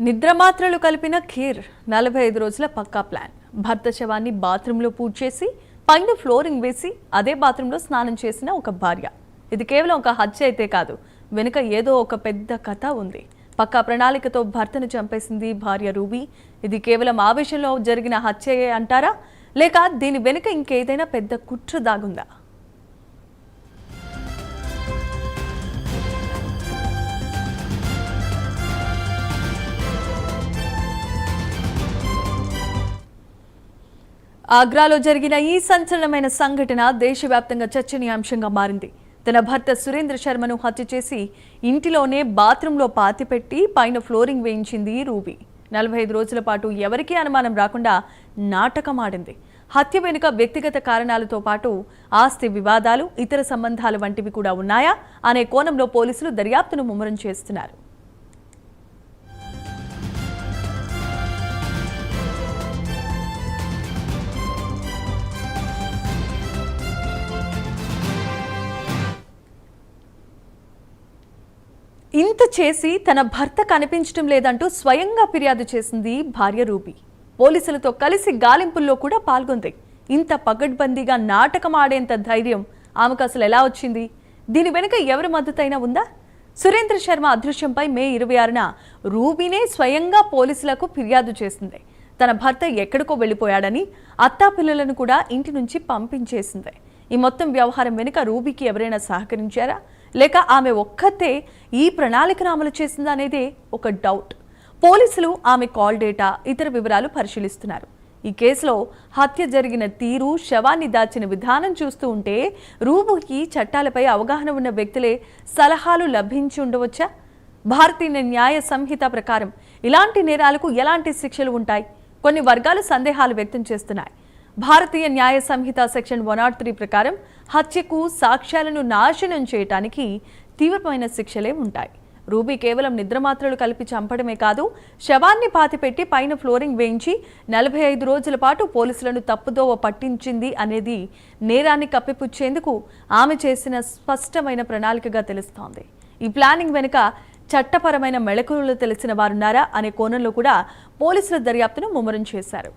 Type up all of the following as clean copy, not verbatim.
నిద్రమాత్రలు కలిపిన ఖీర్ 45 రోజుల పక్కా ప్లాన్. భర్త శవాన్ని బాత్రూంలో పూజ చేసి పైన ఫ్లోరింగ్ వేసి అదే బాత్రూంలో స్నానం చేసిన ఒక భార్య. ఇది కేవలం ఒక హత్య అయితే కాదు, వెనుక ఏదో ఒక పెద్ద కథ ఉంది. పక్కా ప్రణాళికతో భర్తను చంపేసింది భార్య రూబీ. ఇది కేవలం ఆవేశంలో జరిగిన హత్యే అంటారా, లేక దీని వెనుక ఇంకేదైనా పెద్ద కుట్ర దాగుందా? ఆగ్రాలో జరిగిన ఈ సంచలనమైన సంఘటన దేశవ్యాప్తంగా చర్చనీయాంశంగా మారింది. తన భర్త సురేంద్ర శర్మను హత్య చేసి ఇంటిలోనే బాత్రూంలో పాతిపెట్టి పైన ఫ్లోరింగ్ వేయించింది రూబీ. 45 రోజుల పాటు ఎవరికీ అనుమానం రాకుండా నాటకం ఆడింది. హత్య వెనుక వ్యక్తిగత కారణాలతో పాటు ఆస్తి వివాదాలు, ఇతర సంబంధాలు వంటివి కూడా ఉన్నాయా అనే కోణంలో పోలీసులు దర్యాప్తును ముమ్మరం చేస్తున్నారు. ఇంత చేసి తన భర్త కనిపించడం లేదంటూ స్వయంగా ఫిర్యాదు చేసింది భార్య రూబీ. పోలీసులతో కలిసి గాలింపుల్లో కూడా పాల్గొంది. ఇంత పగడ్బందీగా నాటకం ఆడేంత ధైర్యం ఆమెకు అసలు ఎలా వచ్చింది? దీని వెనుక ఎవరి మద్దతైనా ఉందా? సురేంద్ర శర్మ అదృశ్యంపై మే 26న రూబీనే స్వయంగా పోలీసులకు ఫిర్యాదు చేసింది. తన భర్త ఎక్కడికో వెళ్ళిపోయాడని, అత్తాపిల్లలను కూడా ఇంటి నుంచి పంపించేసింది. ఈ మొత్తం వ్యవహారం వెనుక రూబీకి ఎవరైనా సహకరించారా, లేక ఆమె ఒక్కతే ఈ ప్రణాళికను అమలు చేసిందా అనేదే ఒక డౌట్. పోలీసులు ఆమె కాల్ డేటా, ఇతర వివరాలు పరిశీలిస్తున్నారు. ఈ కేసులో హత్య జరిగిన తీరు, శవాన్ని దాచిన విధానం చూస్తూ ఉంటే రూబీకి చట్టాలపై అవగాహన ఉన్న వ్యక్తులే సలహాలు లభించి ఉండవచ్చా? భారతీయ న్యాయ సంహిత ప్రకారం ఇలాంటి నేరాలకు ఎలాంటి శిక్షలు ఉంటాయి? కొన్ని వర్గాలు సందేహాలు వ్యక్తం చేస్తున్నాయి. భారతీయ న్యాయ సంహిత సెక్షన్ 103 ప్రకారం హత్యకు సాక్ష్యాలను నాశనం చేయటానికి తీవ్రమైన శిక్షలే ఉంటాయి. రూబీ కేవలం నిద్రమాత్రలు కలిపి చంపడమే కాదు, శవాన్ని పాతిపెట్టి పైన ఫ్లోరింగ్ వేయించి 45 రోజుల పాటు పోలీసులను తప్పుదోవ పట్టించింది అనేది నేరాన్ని కప్పిపుచ్చేందుకు ఆమె చేసిన స్పష్టమైన ప్రణాళికగా తెలుస్తోంది. ఈ ప్లానింగ్ వెనుక చట్టపరమైన మెళకువలు తెలిసిన వారున్నారా అనే కోణంలో కూడా పోలీసుల దర్యాప్తును ముమ్మరం చేశారు.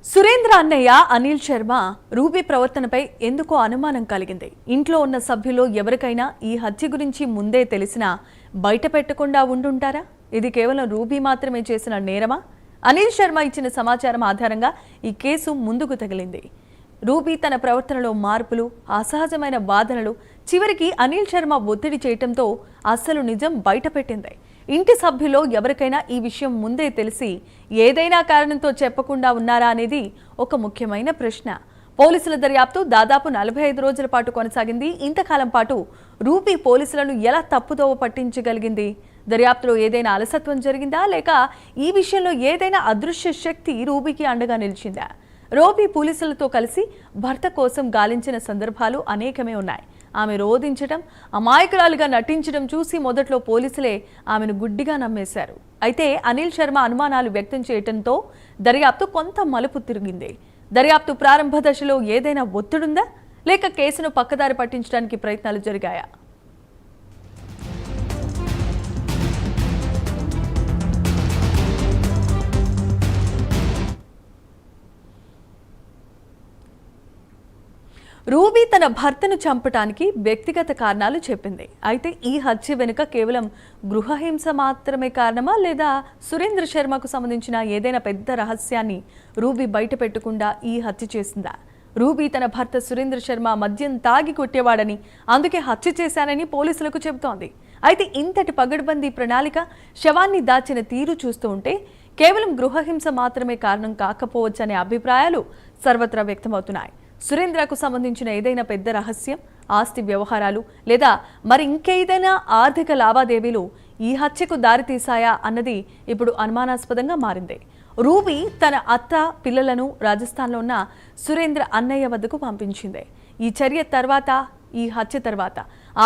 సురేంద్ర అన్నయ్య అనిల్ శర్మ రూబీ ప్రవర్తనపై ఎందుకో అనుమానం కలిగింది. ఇంట్లో ఉన్న సభ్యులు ఎవరికైనా ఈ హత్య గురించి ముందే తెలిసినా బయట పెట్టకుండా ఉండుంటారా? ఇది కేవలం రూబీ మాత్రమే చేసిన నేరమా? అనిల్ శర్మ ఇచ్చిన సమాచారం ఆధారంగా ఈ కేసు ముందుకు తగిలింది. రూబీ తన ప్రవర్తనలో మార్పులు, అసహజమైన వాదనలు, చివరికి అనిల్ శర్మ ఒత్తిడి చేయటంతో అసలు నిజం బయటపెట్టింది. ఇంటి సభ్యుల్లో ఎవరికైనా ఈ విషయం ముందే తెలిసి ఏదైనా కారణంతో చెప్పకుండా ఉన్నారా అనేది ఒక ముఖ్యమైన ప్రశ్న. పోలీసుల దర్యాప్తు దాదాపు 45 రోజుల పాటు కొనసాగింది. ఇంతకాలం పాటు రూబీ పోలీసులను ఎలా తప్పుదోవ పట్టించగలిగింది? దర్యాప్తులో ఏదైనా అలసత్వం జరిగిందా, లేక ఈ విషయంలో ఏదైనా అదృశ్య శక్తి రూబీకి అండగా నిలిచిందా? రూబీ పోలీసులతో కలిసి భర్త కోసం గాలించిన సందర్భాలు అనేకమే ఉన్నాయి. ఆమె రోధించడం, అమాయకురాలుగా నటించడం చూసి మొదట్లో పోలీసులే ఆమెను గుడ్డిగా నమ్మేశారు. అయితే అనిల్ శర్మ అనుమానాలు వ్యక్తం చేయడంతో దర్యాప్తు కొంత మలుపు తిరిగింది. దర్యాప్తు ప్రారంభ దశలో ఏదైనా ఒత్తిడుందా, లేక కేసును పక్కదారి పట్టించడానికి ప్రయత్నాలు జరిగాయా? రూబీ తన భర్తను చంపటానికి వ్యక్తిగత కారణాలు చెప్పింది. అయితే ఈ హత్య వెనుక కేవలం గృహహింస మాత్రమే కారణమా, లేదా సురేంద్ర శర్మకు సంబంధించిన ఏదైనా పెద్ద రహస్యాన్ని రూబీ బయట పెట్టకుండా ఈ హత్య చేసిందా? రూబీ తన భర్త సురేంద్ర శర్మ మద్యం తాగి కొట్టేవాడని, అందుకే హత్య చేశానని పోలీసులకు చెబుతోంది. అయితే ఇంతటి పగడ్బందీ ప్రణాళిక, శవాన్ని దాచిన తీరు చూస్తూ ఉంటే కేవలం గృహహింస మాత్రమే కారణం కాకపోవచ్చనే అభిప్రాయాలు సర్వత్రా వ్యక్తమవుతున్నాయి. సురేంద్రకు సంబంధించిన ఏదైనా పెద్ద రహస్యం, ఆస్తి వ్యవహారాలు, లేదా మరి ఇంకేదైనా ఆర్థిక లావాదేవీలు ఈ హత్యకు దారితీశాయా అన్నది ఇప్పుడు అనుమానాస్పదంగా మారింది. రూబీ తన అత్త, పిల్లలను రాజస్థాన్లో ఉన్న సురేంద్ర అన్నయ్య వద్దకు పంపించింది. ఈ చర్య తర్వాత, ఈ హత్య తర్వాత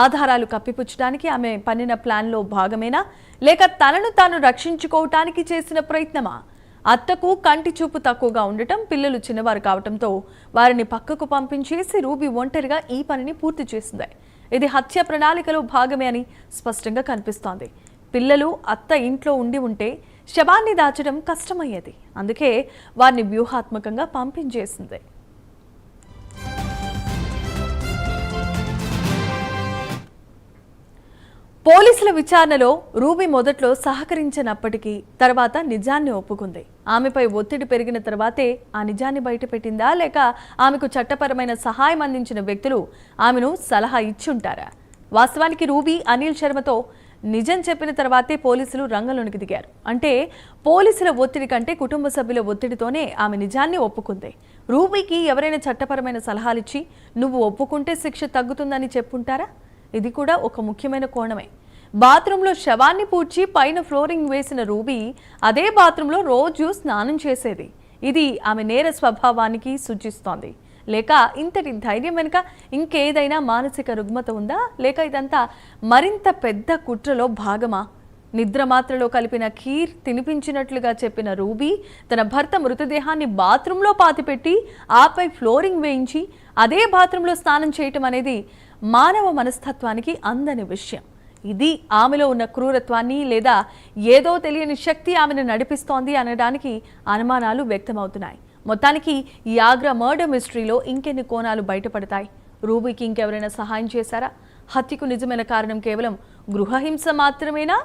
ఆధారాలు కప్పిపుచ్చడానికి ఆమె పన్నిన ప్లాన్లో భాగమేనా, లేక తనను తాను రక్షించుకోవటానికి చేసిన ప్రయత్నమా? అత్తకు కంటి చూపు తక్కువగా ఉండటం, పిల్లలు చిన్నవారు కావడంతో వారిని పక్కకు పంపించేసి రూబీ ఒంటరిగా ఈ పనిని పూర్తి చేసింది. ఇది హత్య ప్రణాళికలో భాగమే అని స్పష్టంగా కనిపిస్తోంది. పిల్లలు, అత్త ఇంట్లో ఉంటే శవాన్ని దాచడం కష్టమయ్యేది. అందుకే వారిని వ్యూహాత్మకంగా పంపించేసింది. పోలీసుల విచారణలో రూబీ మొదట్లో సహకరించినప్పటికీ తర్వాత నిజాన్ని ఒప్పుకుంది. ఆమెపై ఒత్తిడి పెరిగిన తర్వాతే ఆ నిజాన్ని బయటపెట్టిందా, లేక ఆమెకు చట్టపరమైన సహాయం అందించిన వ్యక్తులు ఆమెను సలహా ఇచ్చుంటారా? వాస్తవానికి రూబీ అనిల్ శర్మతో నిజం చెప్పిన తర్వాతే పోలీసులు రంగంలోనికి దిగారు. అంటే పోలీసుల ఒత్తిడి కంటే కుటుంబ సభ్యుల ఒత్తిడితోనే ఆమె నిజాన్ని ఒప్పుకుంది. రూబీకి ఎవరైనా చట్టపరమైన సలహాలిచ్చి నువ్వు ఒప్పుకుంటే శిక్ష తగ్గుతుందని చెప్పుంటారా? ఇది కూడా ఒక ముఖ్యమైన కోణమే. బాత్రూంలో శవాన్ని పూడ్చి పైన ఫ్లోరింగ్ వేసిన రూబీ అదే బాత్రూంలో రోజు స్నానం చేసేది. ఇది ఆమె నేర స్వభావానికి సూచిస్తోంది. లేక ఇంతటి ధైర్యం వెనుక ఇంకేదైనా మానసిక రుగ్మత ఉందా, లేక ఇదంతా మరింత పెద్ద కుట్రలో భాగమా? నిద్రమాత్రలో కలిపిన ఖీర్ తినిపించినట్లుగా చెప్పిన రూబీ తన భర్త మృతదేహాన్ని బాత్రూంలో పాతిపెట్టి ఆపై ఫ్లోరింగ్ వేయించి అదే బాత్రూంలో స్నానం చేయటం అనేది మానవ మనస్తత్వానికి అందని విషయం. ఇది ఆమెలో ఉన్న క్రూరత్వాన్ని లేదా ఏదో తెలియని శక్తి ఆమెను నడిపిస్తోంది అనడానికి అనుమానాలు వ్యక్తమవుతున్నాయి. మొత్తానికి ఈ ఆగ్రా మర్డర్ మిస్టరీలో ఇంకెన్ని కోణాలు బయటపడతాయి? రూబీకి ఇంకెవరైనా సహాయం చేశారా? హత్యకు నిజమైన కారణం కేవలం గృహహింస మాత్రమేనా?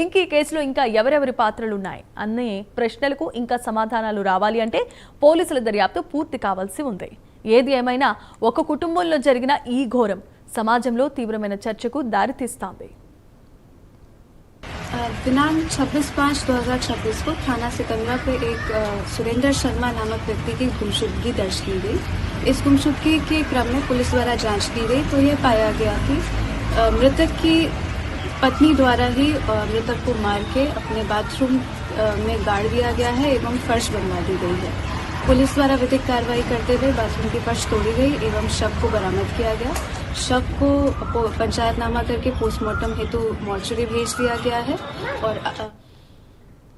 ఈ కేసులో ఇంకా ఎవరెవరి పాత్రలున్నాయి అనే ప్రశ్నలకు ఇంకా సమాధానాలు రావాలి అంటే పోలీసుల దర్యాప్తు పూర్తి కావాల్సి ఉంది. ఏది ఏమైనా ఒక కుటుంబంలో జరిగిన ఈ ఘోరం సమాజంలో తీవ్రమైన చర్చకు దారితీస్తోంది. दिनांक 26/5/2026 को थाना सिकंदरा पे एक सुरेंद्र शर्मा नामक व्यक्ति की गुमशुदगी दर्ज की गई। इस गुमशुदगी के क्रम में पुलिस द्वारा जांच की गई तो ये पाया गया कि मृतक की पत्नी द्वारा ही मृतक को मार के अपने बाथरूम में गाड़ दिया गया है एवं फर्श बनवा दी गई है। पुलिस द्वारा विधिक कार्रवाई करते हुए बाथरूम की फर्श तोड़ी गई एवं शव को बरामद किया गया। शव को पंचायतनामा करके पोस्टमार्टम हेतु मॉर्चरी भेज दिया गया है और